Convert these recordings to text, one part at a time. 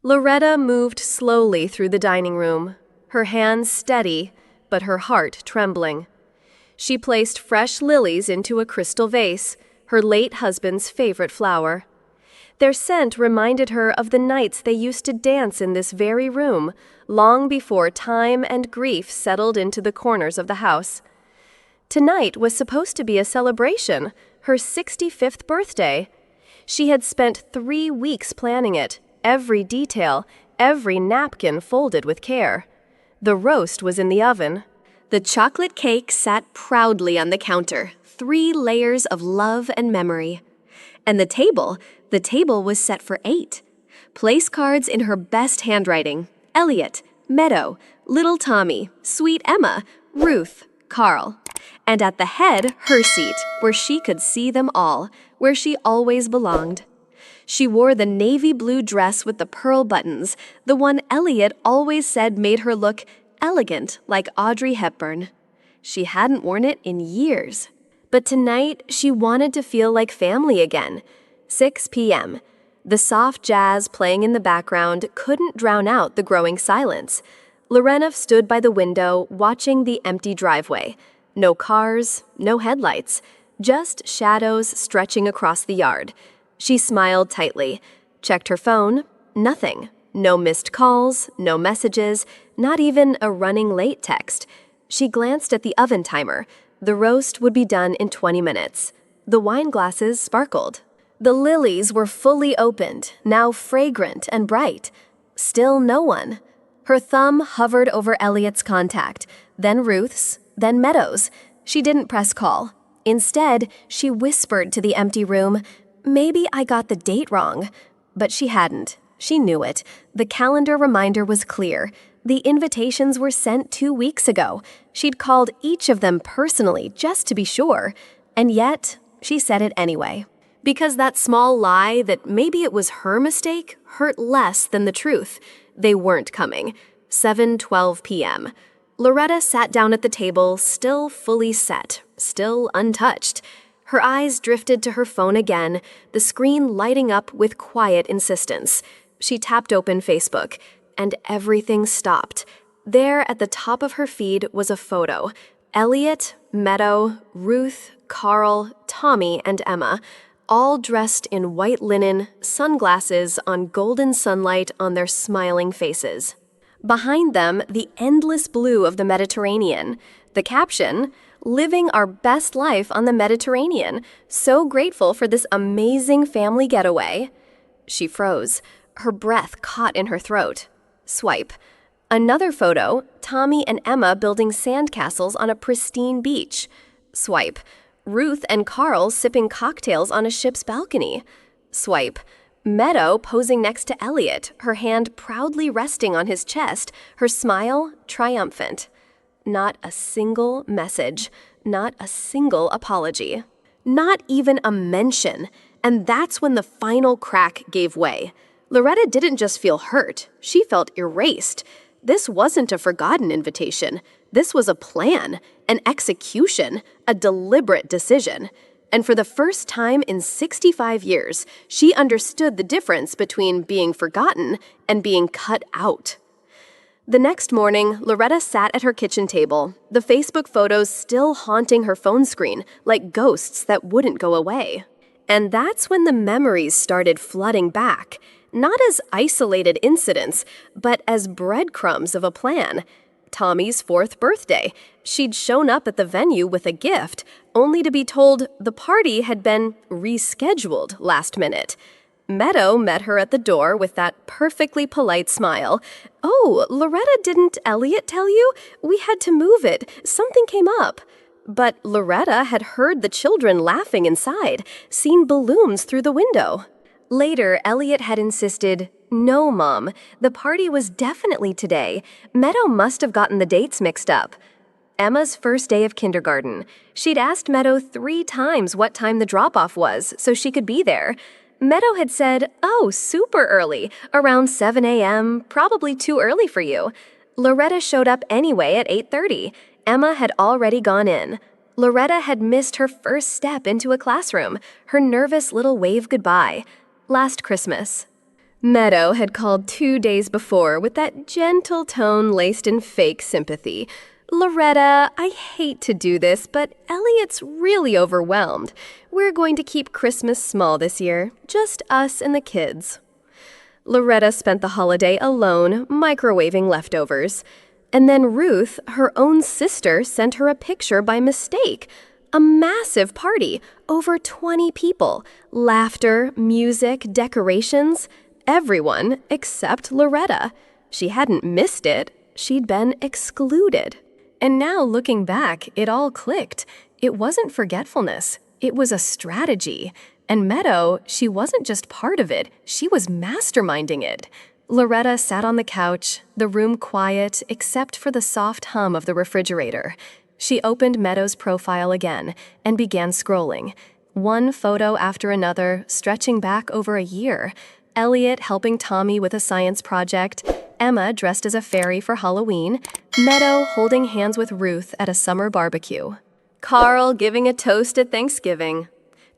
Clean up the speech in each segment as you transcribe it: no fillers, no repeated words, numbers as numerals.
Loretta moved slowly through the dining room, her hands steady, but her heart trembling. She placed fresh lilies into a crystal vase, her late husband's favorite flower. Their scent reminded her of the nights they used to dance in this very room, long before time and grief settled into the corners of the house. Tonight was supposed to be a celebration, her 65th birthday. She had spent 3 weeks planning it, every detail, every napkin folded with care. The roast was in the oven. The chocolate cake sat proudly on the counter, 3 layers of love and memory. And the table was set for 8. Place cards in her best handwriting: Elliot, Meadow, little Tommy, sweet Emma, Ruth, Carl. And at the head, her seat, where she could see them all, where she always belonged. She wore the navy blue dress with the pearl buttons, the one Elliot always said made her look elegant like Audrey Hepburn. She hadn't worn it in years. But tonight, she wanted to feel like family again. 6 p.m. The soft jazz playing in the background couldn't drown out the growing silence. Loretta stood by the window, watching the empty driveway. No cars, no headlights, just shadows stretching across the yard. She smiled tightly, checked her phone, nothing. No missed calls, no messages, not even a running late text. She glanced at the oven timer. The roast would be done in 20 minutes. The wine glasses sparkled. The lilies were fully opened, now fragrant and bright. Still no one. Her thumb hovered over Elliot's contact, then Ruth's, then Meadow's. She didn't press call. Instead, she whispered to the empty room, "Maybe I got the date wrong." But she hadn't. She knew it. The calendar reminder was clear. The invitations were sent 2 weeks ago. She'd called each of them personally just to be sure. And yet, she said it anyway. Because that small lie that maybe it was her mistake hurt less than the truth. They weren't coming. 7:12 p.m. Loretta sat down at the table, still fully set, still untouched. Her eyes drifted to her phone again, the screen lighting up with quiet insistence. She tapped open Facebook, and everything stopped. There at the top of her feed was a photo. Elliot, Meadow, Ruth, Carl, Tommy, and Emma, all dressed in white linen, sunglasses on golden sunlight on their smiling faces. Behind them, the endless blue of the Mediterranean. The caption, "Living our best life on the Mediterranean. So grateful for this amazing family getaway." She froze. Her breath caught in her throat. Swipe. Another photo, Tommy and Emma building sandcastles on a pristine beach. Swipe. Ruth and Carl sipping cocktails on a ship's balcony. Swipe. Meadow posing next to Elliot, her hand proudly resting on his chest, her smile triumphant. Not a single message, not a single apology. Not even a mention. And that's when the final crack gave way. Loretta didn't just feel hurt, she felt erased. This wasn't a forgotten invitation. This was a plan, an execution, a deliberate decision. And for the first time in 65 years, she understood the difference between being forgotten and being cut out. The next morning, Loretta sat at her kitchen table, the Facebook photos still haunting her phone screen like ghosts that wouldn't go away. And that's when the memories started flooding back. Not as isolated incidents, but as breadcrumbs of a plan. Tommy's 4th birthday. She'd shown up at the venue with a gift, only to be told the party had been rescheduled last minute. Meadow met her at the door with that perfectly polite smile. "Oh, Loretta, didn't Elliot tell you? We had to move it. Something came up." But Loretta had heard the children laughing inside, seen balloons through the window. Later, Elliot had insisted, "No, Mom, the party was definitely today. Meadow must have gotten the dates mixed up." Emma's first day of kindergarten. She'd asked Meadow 3 times what time the drop-off was so she could be there. Meadow had said, "Oh, super early, around 7 a.m., probably too early for you." Loretta showed up anyway at 8:30. Emma had already gone in. Loretta had missed her first step into a classroom, her nervous little wave goodbye. Last Christmas. Meadow had called 2 days before with that gentle tone laced in fake sympathy. "Loretta, I hate to do this, but Elliot's really overwhelmed. We're going to keep Christmas small this year, just us and the kids." Loretta spent the holiday alone, microwaving leftovers. And then Ruth, her own sister, sent her a picture by mistake. A massive party, over 20 people, laughter, music, decorations, everyone except Loretta. She hadn't missed it, she'd been excluded. And now looking back, it all clicked. It wasn't forgetfulness, it was a strategy. And Meadow, she wasn't just part of it, she was masterminding it. Loretta sat on the couch, the room quiet except for the soft hum of the refrigerator. She opened Meadow's profile again and began scrolling. One photo after another, stretching back over a year. Elliot helping Tommy with a science project, Emma dressed as a fairy for Halloween, Meadow holding hands with Ruth at a summer barbecue, Carl giving a toast at Thanksgiving,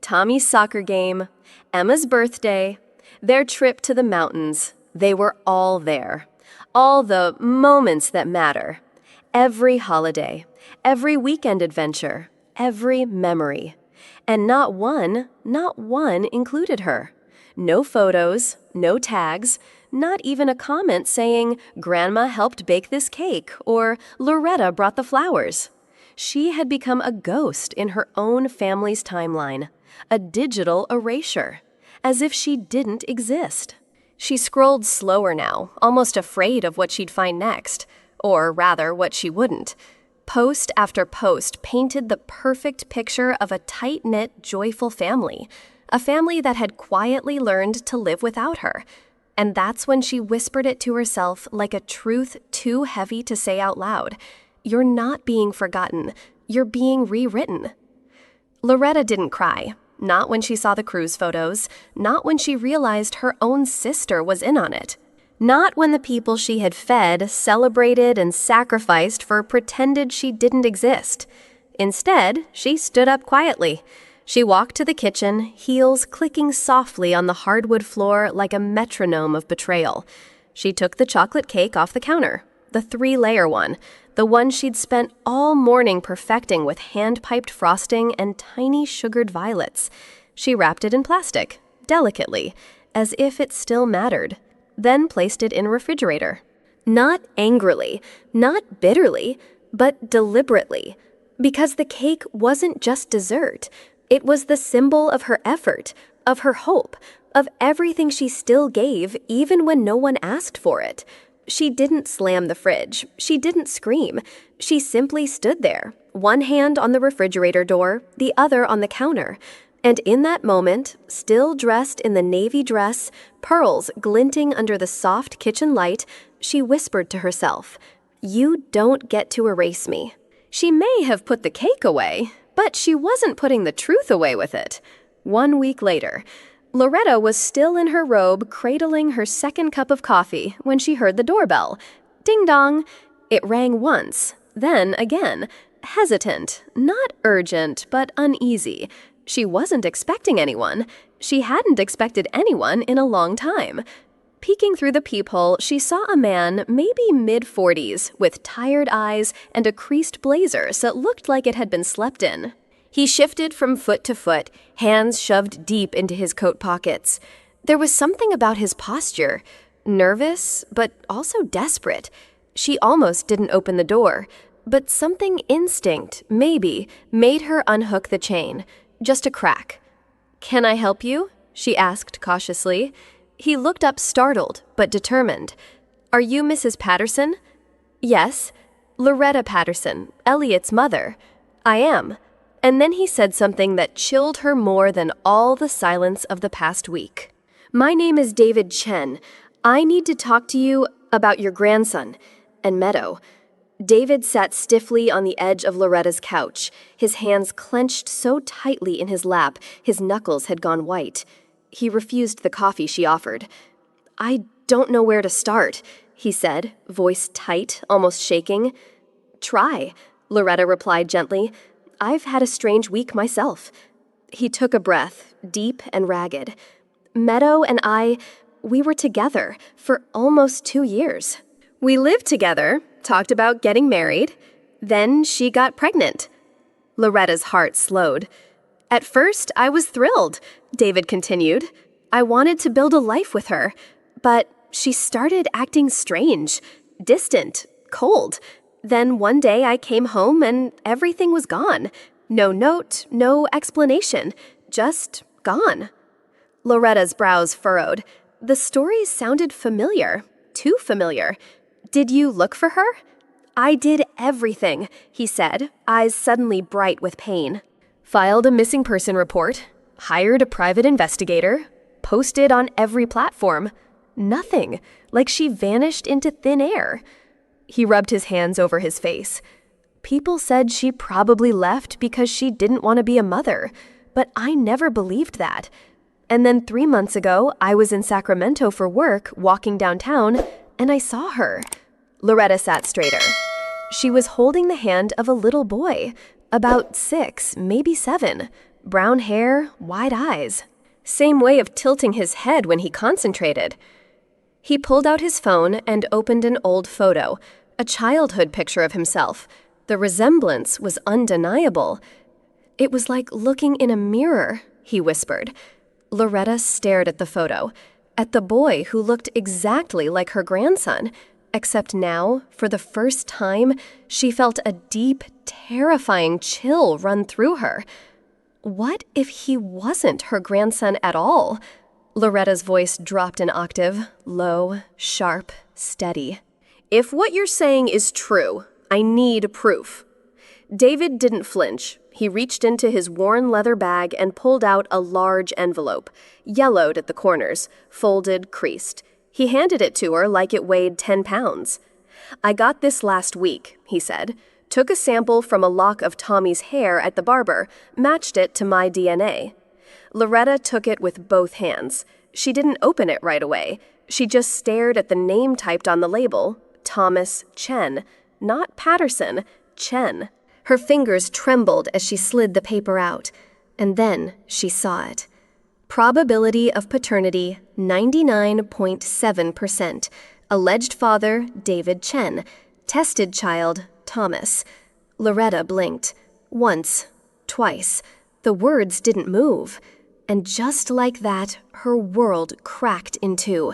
Tommy's soccer game, Emma's birthday, their trip to the mountains. They were all there. All the moments that matter. Every holiday, every weekend adventure, every memory. And not one included her. No photos, no tags, not even a comment saying, "Grandma helped bake this cake," or "Loretta brought the flowers." She had become a ghost in her own family's timeline, a digital erasure, as if she didn't exist. She scrolled slower now, almost afraid of what she'd find next, or rather, what she wouldn't. Post after post painted the perfect picture of a tight-knit, joyful family, a family that had quietly learned to live without her. And that's when she whispered it to herself like a truth too heavy to say out loud. "You're not being forgotten. You're being rewritten." Loretta didn't cry. Not when she saw the cruise photos, not when she realized her own sister was in on it. Not when the people she had fed, celebrated, and sacrificed for pretended she didn't exist. Instead, she stood up quietly. She walked to the kitchen, heels clicking softly on the hardwood floor like a metronome of betrayal. She took the chocolate cake off the counter, the 3-layer one, the one she'd spent all morning perfecting with hand-piped frosting and tiny sugared violets. She wrapped it in plastic, delicately, as if it still mattered, then placed it in a refrigerator. Not angrily, not bitterly, but deliberately, because the cake wasn't just dessert. It was the symbol of her effort, of her hope, of everything she still gave even when no one asked for it. She didn't slam the fridge. She didn't scream. She simply stood there, one hand on the refrigerator door, the other on the counter. And in that moment, still dressed in the navy dress, pearls glinting under the soft kitchen light, she whispered to herself, "You don't get to erase me." She may have put the cake away, but she wasn't putting the truth away with it. 1 week later, Loretta was still in her robe, cradling her second cup of coffee when she heard the doorbell. Ding dong. It rang once, then again. Hesitant, not urgent, but uneasy. She wasn't expecting anyone. She hadn't expected anyone in a long time. Peeking through the peephole, she saw a man, maybe mid-40s, with tired eyes and a creased blazer that looked like it had been slept in. He shifted from foot to foot, hands shoved deep into his coat pockets. There was something about his posture, nervous, but also desperate. She almost didn't open the door, but something instinct, maybe, made her unhook the chain. Just a crack. "Can I help you?" she asked cautiously. He looked up startled, but determined. "Are you Mrs. Patterson?" "Yes." "Loretta Patterson, Elliot's mother." "I am." And then he said something that chilled her more than all the silence of the past week. "My name is David Chen. I need to talk to you about your grandson and Meadow." David sat stiffly on the edge of Loretta's couch, his hands clenched so tightly in his lap, his knuckles had gone white. He refused the coffee she offered. "I don't know where to start," he said, voice tight, almost shaking. "Try," Loretta replied gently. "I've had a strange week myself." He took a breath, deep and ragged. "Meadow and I, We were together for almost 2 years. We lived together, talked about getting married. Then she got pregnant. Loretta's heart slowed. At first, I was thrilled, David continued. I wanted to build a life with her, but she started acting strange, distant, cold. Then one day I came home and everything was gone. No note, no explanation, just gone. Loretta's brows furrowed. The story sounded familiar, too familiar. Did you look for her? I did everything, he said, eyes suddenly bright with pain. Filed a missing person report, hired a private investigator, posted on every platform. Nothing, like she vanished into thin air. He rubbed his hands over his face. People said she probably left because she didn't want to be a mother, but I never believed that. And then 3 months ago, I was in Sacramento for work, walking downtown, and I saw her. Loretta sat straighter. She was holding the hand of a little boy, about 6, maybe 7. Brown hair, wide eyes. Same way of tilting his head when he concentrated. He pulled out his phone and opened an old photo, a childhood picture of himself. The resemblance was undeniable. It was like looking in a mirror, he whispered. Loretta stared at the photo, at the boy who looked exactly like her grandson, except now, for the first time, she felt a deep, terrifying chill run through her. What if he wasn't her grandson at all? Loretta's voice dropped an octave, low, sharp, steady. If what you're saying is true, I need proof. David didn't flinch. He reached into his worn leather bag and pulled out a large envelope, yellowed at the corners, folded, creased. He handed it to her like it weighed 10 pounds. I got this last week, he said. Took a sample from a lock of Tommy's hair at the barber, matched it to my DNA. Loretta took it with both hands. She didn't open it right away. She just stared at the name typed on the label, Thomas Chen. Not Patterson, Chen. Her fingers trembled as she slid the paper out, and then she saw it. Probability of paternity, 99.7%. Alleged father, David Chen. Tested child, Thomas. Loretta blinked. Once, twice. The words didn't move. And just like that, her world cracked in two.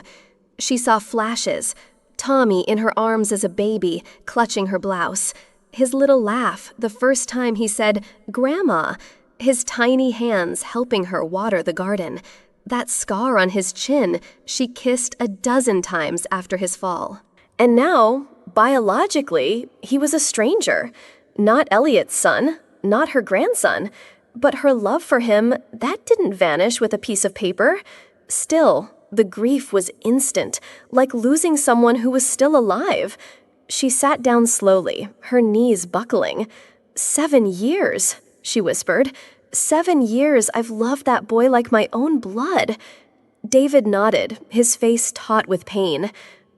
She saw flashes. Tommy in her arms as a baby, clutching her blouse. His little laugh, the first time he said, "Grandma." His tiny hands helping her water the garden. That scar on his chin she kissed a dozen times after his fall. And now, biologically, he was a stranger. Not Elliot's son, not her grandson. But her love for him, that didn't vanish with a piece of paper. Still, the grief was instant, like losing someone who was still alive. She sat down slowly, her knees buckling. 7 years, she whispered. 7 years I've loved that boy like my own blood. David nodded, his face taut with pain.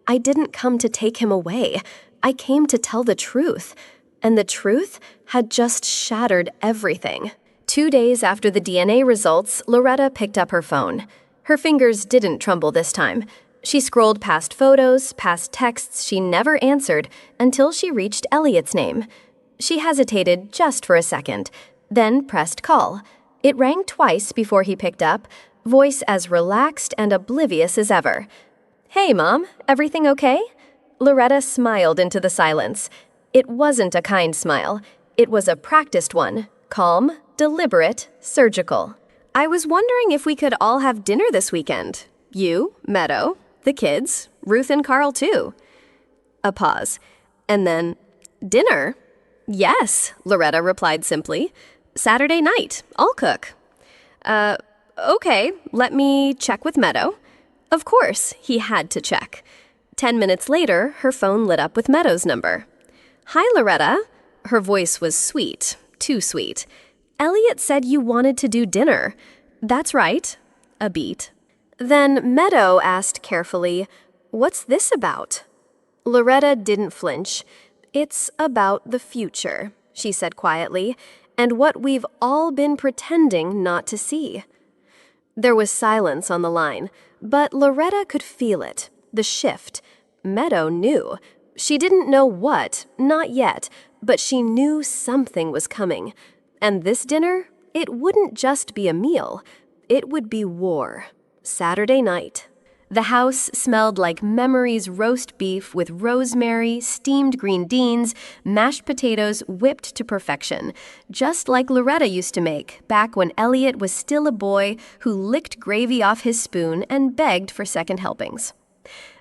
I didn't come to take him away. I came to tell the truth. And the truth had just shattered everything. 2 days after the DNA results, Loretta picked up her phone. Her fingers didn't tremble this time. She scrolled past photos, past texts she never answered, until she reached Elliot's name. She hesitated just for a second, then pressed call. It rang twice before he picked up, voice as relaxed and oblivious as ever. "Hey, Mom, everything okay?" Loretta smiled into the silence. It wasn't a kind smile. It was a practiced one, calm, deliberate, surgical. "I was wondering if we could all have dinner this weekend. You, Meadow, the kids, Ruth and Carl too." A pause. And then, "Dinner?" "Yes," Loretta replied simply. "Saturday night, I'll cook." Okay, let me check with Meadow." Of course, he had to check. 10 minutes later, her phone lit up with Meadow's number. "Hi, Loretta." Her voice was sweet, too sweet. "Elliot said you wanted to do dinner." "That's right." A beat. Then Meadow asked carefully, "What's this about?" Loretta didn't flinch. "It's about the future," she said quietly, "and what we've all been pretending not to see." There was silence on the line. But Loretta could feel it, the shift. Meadow knew. She didn't know what, not yet, but she knew something was coming. And this dinner, it wouldn't just be a meal. It would be war. Saturday night. The house smelled like Memory's roast beef with rosemary, steamed green beans, mashed potatoes whipped to perfection, just like Loretta used to make back when Elliot was still a boy who licked gravy off his spoon and begged for second helpings.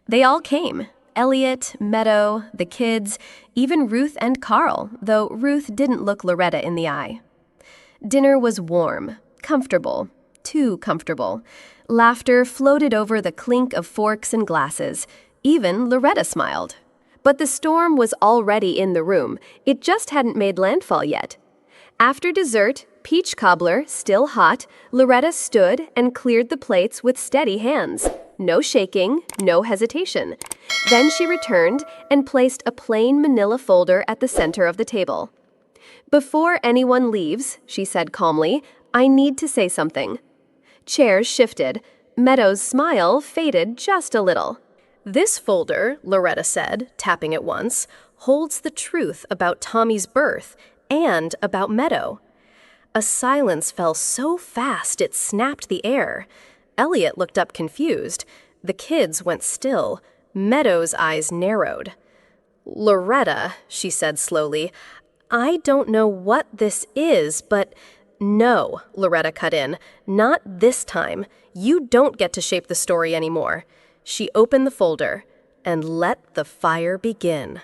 They all came. Elliot, Meadow, the kids, even Ruth and Carl, though Ruth didn't look Loretta in the eye. Dinner was warm, comfortable, too comfortable. Laughter floated over the clink of forks and glasses. Even Loretta smiled. But the storm was already in the room. It just hadn't made landfall yet. After dessert, peach cobbler, still hot, Loretta stood and cleared the plates with steady hands. No shaking, no hesitation. Then she returned and placed a plain manila folder at the center of the table. "Before anyone leaves," she said calmly, "I need to say something." Chairs shifted. Meadow's smile faded just a little. "This folder," Loretta said, tapping it once, "holds the truth about Tommy's birth and about Meadow." A silence fell so fast it snapped the air. Elliot looked up confused. The kids went still. Meadow's eyes narrowed. "Loretta," she said slowly, "I don't know what this is, but—" "No," Loretta cut in, "not this time. You don't get to shape the story anymore." She opened the folder, and let the fire begin.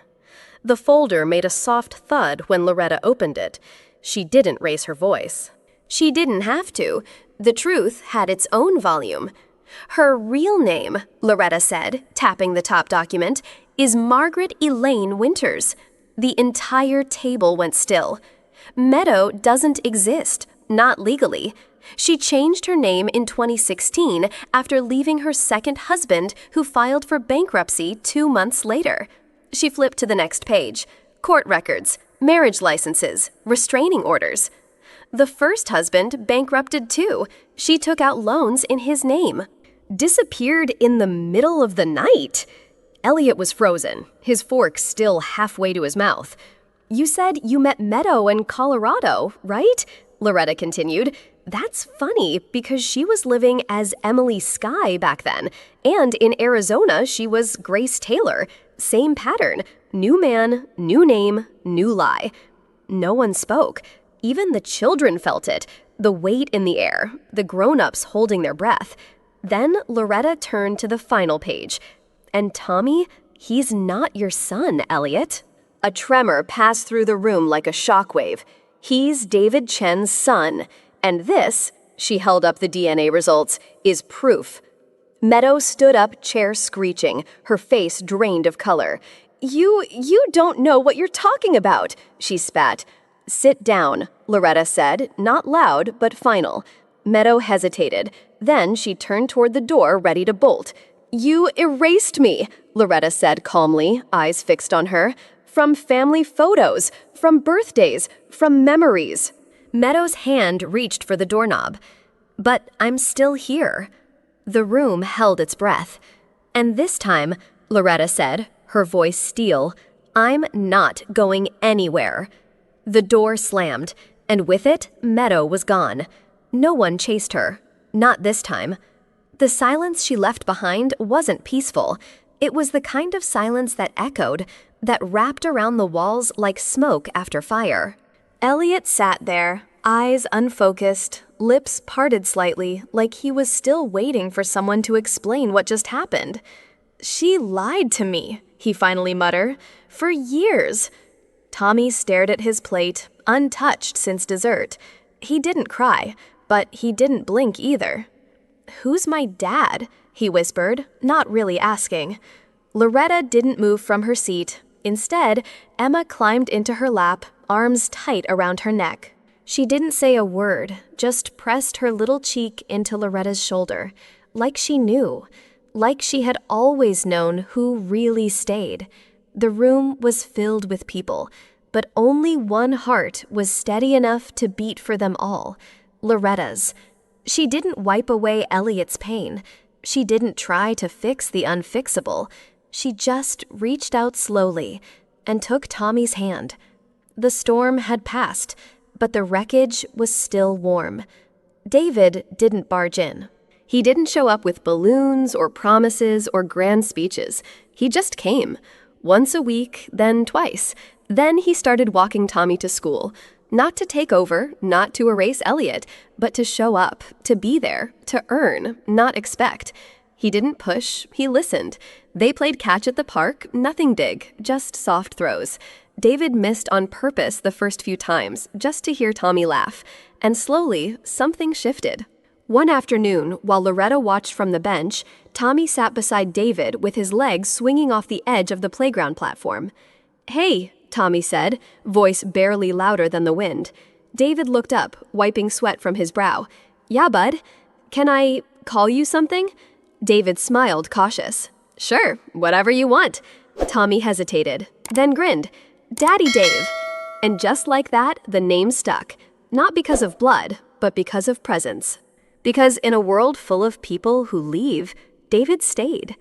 The folder made a soft thud when Loretta opened it. She didn't raise her voice. She didn't have to. The truth had its own volume. "Her real name," Loretta said, tapping the top document, "is Margaret Elaine Winters." The entire table went still. Meadow doesn't exist, not legally. She changed her name in 2016 after leaving her second husband, who filed for bankruptcy 2 months later. She flipped to the next page. Court records, marriage licenses, restraining orders. The first husband bankrupted too. She took out loans in his name. Disappeared in the middle of the night. Elliot was frozen, his fork still halfway to his mouth. "You said you met Meadow in Colorado, right?" Loretta continued. "That's funny, because she was living as Emily Skye back then, and in Arizona she was Grace Taylor. Same pattern. New man, new name, new lie." No one spoke. Even the children felt it, the weight in the air, the grown-ups holding their breath. Then Loretta turned to the final page. "And Tommy, he's not your son, Elliot." A tremor passed through the room like a shockwave. "He's David Chen's son, and this," she held up the DNA results, "is proof." Meadow stood up, chair screeching, her face drained of color. You don't know what you're talking about," she spat. "Sit down," Loretta said, not loud, but final. Meadow hesitated. Then she turned toward the door, ready to bolt. "You erased me," Loretta said calmly, eyes fixed on her. "From family photos, from birthdays, from memories." Meadow's hand reached for the doorknob. "But I'm still here." The room held its breath. "And this time," Loretta said, her voice steel, "I'm not going anywhere." The door slammed, and with it, Meadow was gone. No one chased her. Not this time. The silence she left behind wasn't peaceful. It was the kind of silence that echoed, that wrapped around the walls like smoke after fire. Elliot sat there, eyes unfocused, lips parted slightly, like he was still waiting for someone to explain what just happened. "She lied to me," he finally muttered, "for years." Tommy stared at his plate, untouched since dessert. He didn't cry, but he didn't blink either. "Who's my dad?" he whispered, not really asking. Loretta didn't move from her seat. Instead, Emma climbed into her lap, arms tight around her neck. She didn't say a word, just pressed her little cheek into Loretta's shoulder, like she knew, like she had always known who really stayed. The room was filled with people, but only one heart was steady enough to beat for them all, Loretta's. She didn't wipe away Elliot's pain. She didn't try to fix the unfixable. She just reached out slowly and took Tommy's hand. The storm had passed, but the wreckage was still warm. David didn't barge in. He didn't show up with balloons or promises or grand speeches. He just came. Once a week, then twice. Then he started walking Tommy to school. Not to take over, not to erase Elliot, but to show up, to be there, to earn, not expect. He didn't push, he listened. They played catch at the park, nothing big, just soft throws. David missed on purpose the first few times, just to hear Tommy laugh. And slowly, something shifted. One afternoon, while Loretta watched from the bench, Tommy sat beside David with his legs swinging off the edge of the playground platform. "Hey," Tommy said, voice barely louder than the wind. David looked up, wiping sweat from his brow. "Yeah, bud. Can I call you something?" David smiled, cautious. "Sure, whatever you want." Tommy hesitated, then grinned. "Daddy Dave." And just like that, the name stuck. Not because of blood, but because of presence. Because in a world full of people who leave, David stayed.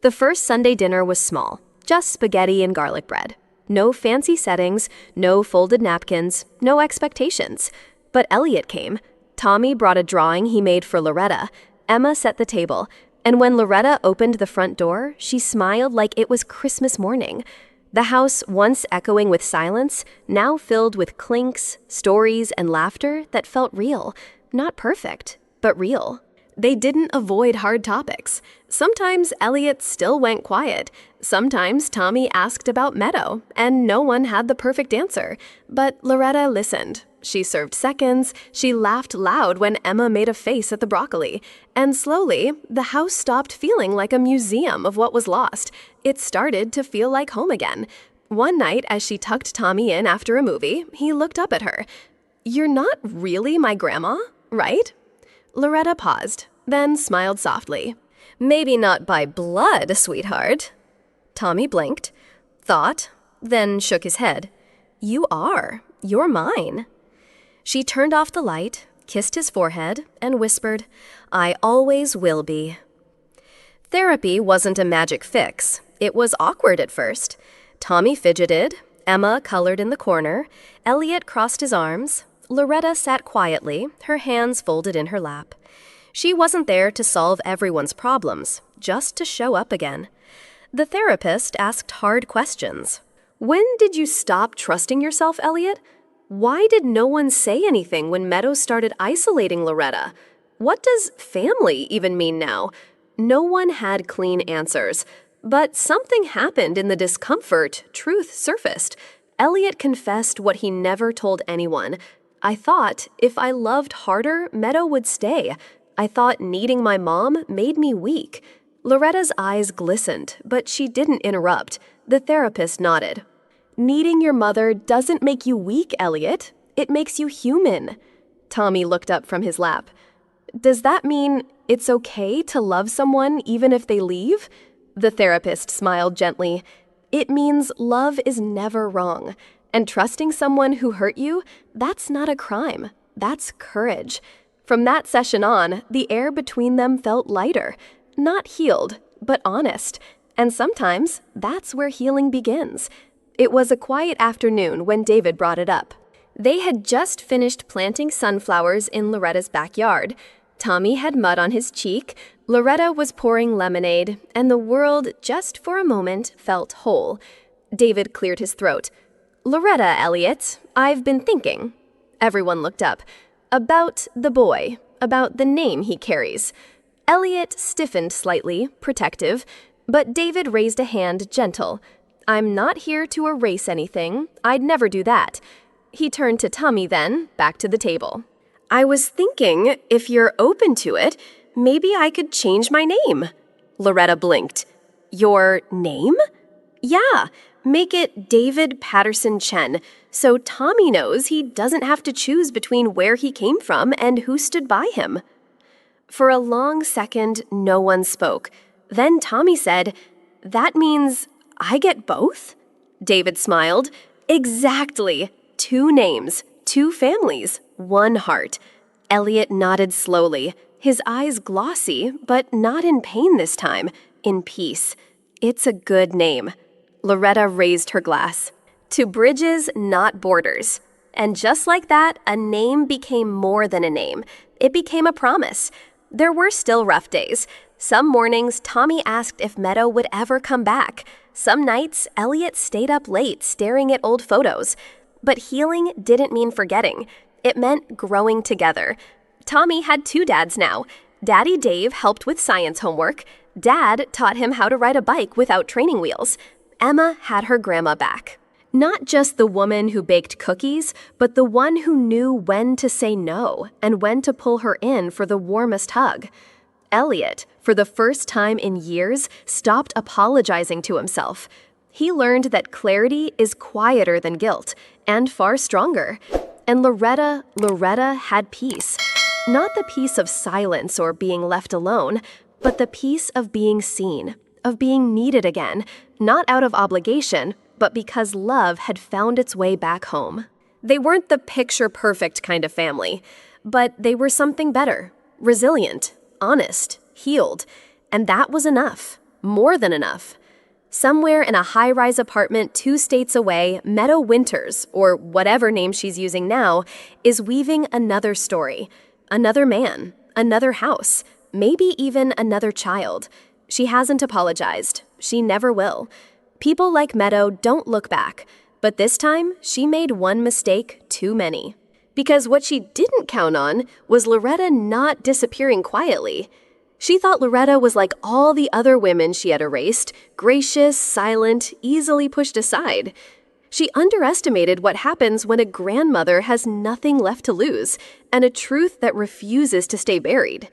The first Sunday dinner was small, just spaghetti and garlic bread. No fancy settings, no folded napkins, no expectations. But Elliot came. Tommy brought a drawing he made for Loretta. Emma set the table. And when Loretta opened the front door, she smiled like it was Christmas morning. The house, once echoing with silence, now filled with clinks, stories, and laughter that felt real. Not perfect, but real. They didn't avoid hard topics. Sometimes Elliot still went quiet. Sometimes Tommy asked about Meadow, and no one had the perfect answer. But Loretta listened. She served seconds. She laughed loud when Emma made a face at the broccoli. And slowly, the house stopped feeling like a museum of what was lost. It started to feel like home again. One night, as she tucked Tommy in after a movie, he looked up at her. "You're not really my grandma, right?" Loretta paused, then smiled softly. "Maybe not by blood, sweetheart." Tommy blinked, thought, then shook his head. "You are. You're mine." She turned off the light, kissed his forehead, and whispered, "I always will be." Therapy wasn't a magic fix. It was awkward at first. Tommy fidgeted, Emma colored in the corner, Elliot crossed his arms, Loretta sat quietly, her hands folded in her lap. She wasn't there to solve everyone's problems, just to show up again. The therapist asked hard questions. "When did you stop trusting yourself, Elliot? Why did no one say anything when Meadow started isolating Loretta? What does family even mean now?" No one had clean answers. But something happened in the discomfort. Truth surfaced. Elliot confessed what he never told anyone. "I thought if I loved harder, Meadow would stay. I thought needing my mom made me weak." Loretta's eyes glistened, but she didn't interrupt. The therapist nodded. "Needing your mother doesn't make you weak, Elliot. It makes you human." Tommy looked up from his lap. "Does that mean it's okay to love someone even if they leave?" The therapist smiled gently. "It means love is never wrong. And trusting someone who hurt you, that's not a crime. That's courage." From that session on, the air between them felt lighter. Not healed, but honest. And sometimes that's where healing begins. It was a quiet afternoon when David brought it up. They had just finished planting sunflowers in Loretta's backyard. Tommy had mud on his cheek, Loretta was pouring lemonade, and the world, just for a moment, felt whole. David cleared his throat. "Loretta, Elliot, I've been thinking." Everyone looked up. "About the boy, about the name he carries." Elliot stiffened slightly, protective, but David raised a hand, gentle. "I'm not here to erase anything. I'd never do that." He turned to Tommy then, back to the table. "I was thinking, if you're open to it, maybe I could change my name." Loretta blinked. "Your name?" "Yeah, make it David Patterson Chen, so Tommy knows he doesn't have to choose between where he came from and who stood by him." For a long second, no one spoke. Then Tommy said, "That means I get both?" David smiled. "Exactly. 2 names, 2 families, 1 heart." Elliot nodded slowly. his eyes glossy, but not in pain this time, in peace. It's a good name. Loretta raised her glass. To bridges, not borders. And just like that, a name became more than a name. It became a promise. There were still rough days. Some mornings, Tommy asked if Meadow would ever come back. Some nights, Elliot stayed up late staring at old photos. But healing didn't mean forgetting. It meant growing together. Tommy had 2 dads now. Daddy Dave helped with science homework. Dad taught him how to ride a bike without training wheels. Emma had her grandma back. Not just the woman who baked cookies, but the one who knew when to say no and when to pull her in for the warmest hug. Elliot, for the first time in years, stopped apologizing to himself. He learned that clarity is quieter than guilt and far stronger. And Loretta had peace. Not the peace of silence or being left alone, but the peace of being seen, of being needed again, not out of obligation, but because love had found its way back home. They weren't the picture-perfect kind of family, but they were something better, resilient, honest, healed, and that was enough, more than enough. Somewhere in a high-rise apartment 2 states away, Meadow Winters, or whatever name she's using now, is weaving another story. Another man, another house, maybe even another child. She hasn't apologized. She never will. People like Meadow don't look back, but this time she made one mistake too many. Because what she didn't count on was Loretta not disappearing quietly. She thought Loretta was like all the other women she had erased, gracious, silent, easily pushed aside. She underestimated what happens when a grandmother has nothing left to lose, and a truth that refuses to stay buried.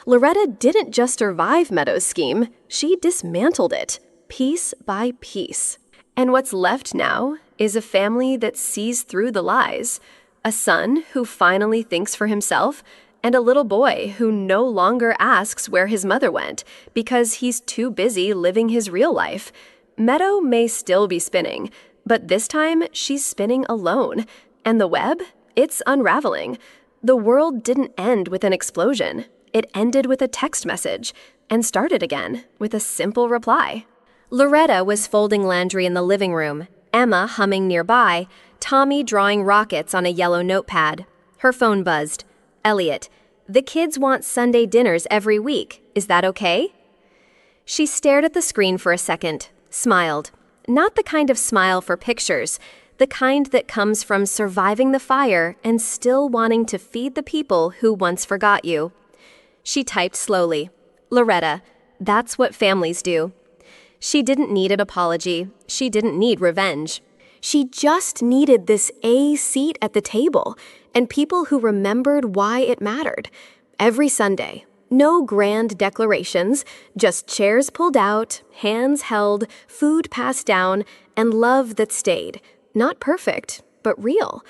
Loretta didn't just survive Meadow's scheme, she dismantled it, piece by piece. And what's left now is a family that sees through the lies, a son who finally thinks for himself, and a little boy who no longer asks where his mother went because he's too busy living his real life. Meadow may still be spinning, but this time she's spinning alone. And the web? It's unraveling. The world didn't end with an explosion. It ended with a text message and started again with a simple reply. Loretta was folding laundry in the living room, Emma humming nearby, Tommy drawing rockets on a yellow notepad. Her phone buzzed. Elliot, the kids want Sunday dinners every week. Is that okay? She stared at the screen for a second, smiled. Not the kind of smile for pictures, the kind that comes from surviving the fire and still wanting to feed the people who once forgot you. She typed slowly. Loretta, that's what families do. She didn't need an apology. She didn't need revenge. She just needed this A seat at the table and people who remembered why it mattered. Every Sunday, no grand declarations, just chairs pulled out, hands held, food passed down, and love that stayed. Not perfect, but real.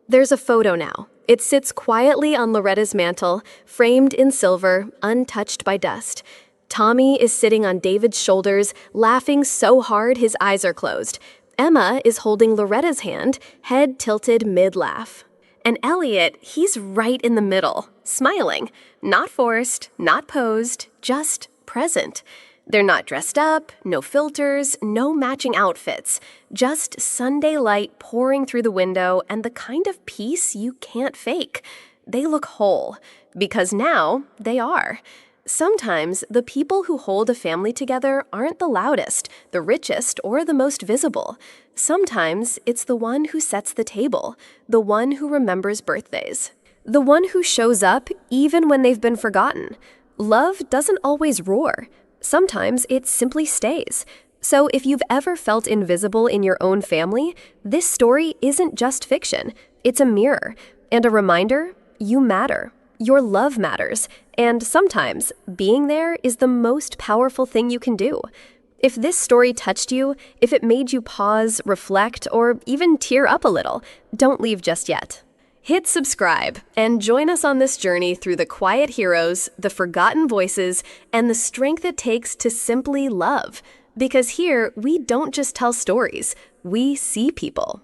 There's a photo now. It sits quietly on Loretta's mantle, framed in silver, untouched by dust. Tommy is sitting on David's shoulders, laughing so hard his eyes are closed. Emma is holding Loretta's hand, head tilted mid-laugh. And Elliot, he's right in the middle, smiling. Not forced, not posed, just present. They're not dressed up, no filters, no matching outfits. Just Sunday light pouring through the window and the kind of peace you can't fake. They look whole, because now they are. Sometimes the people who hold a family together aren't the loudest, the richest, or the most visible. Sometimes it's the one who sets the table, the one who remembers birthdays, the one who shows up even when they've been forgotten. Love doesn't always roar. Sometimes it simply stays. So if you've ever felt invisible in your own family, this story isn't just fiction. It's a mirror and a reminder you matter. Your love matters, and sometimes being there is the most powerful thing you can do. If this story touched you, if it made you pause, reflect, or even tear up a little, don't leave just yet. Hit subscribe and join us on this journey through the quiet heroes, the forgotten voices, and the strength it takes to simply love. Because here, we don't just tell stories, we see people.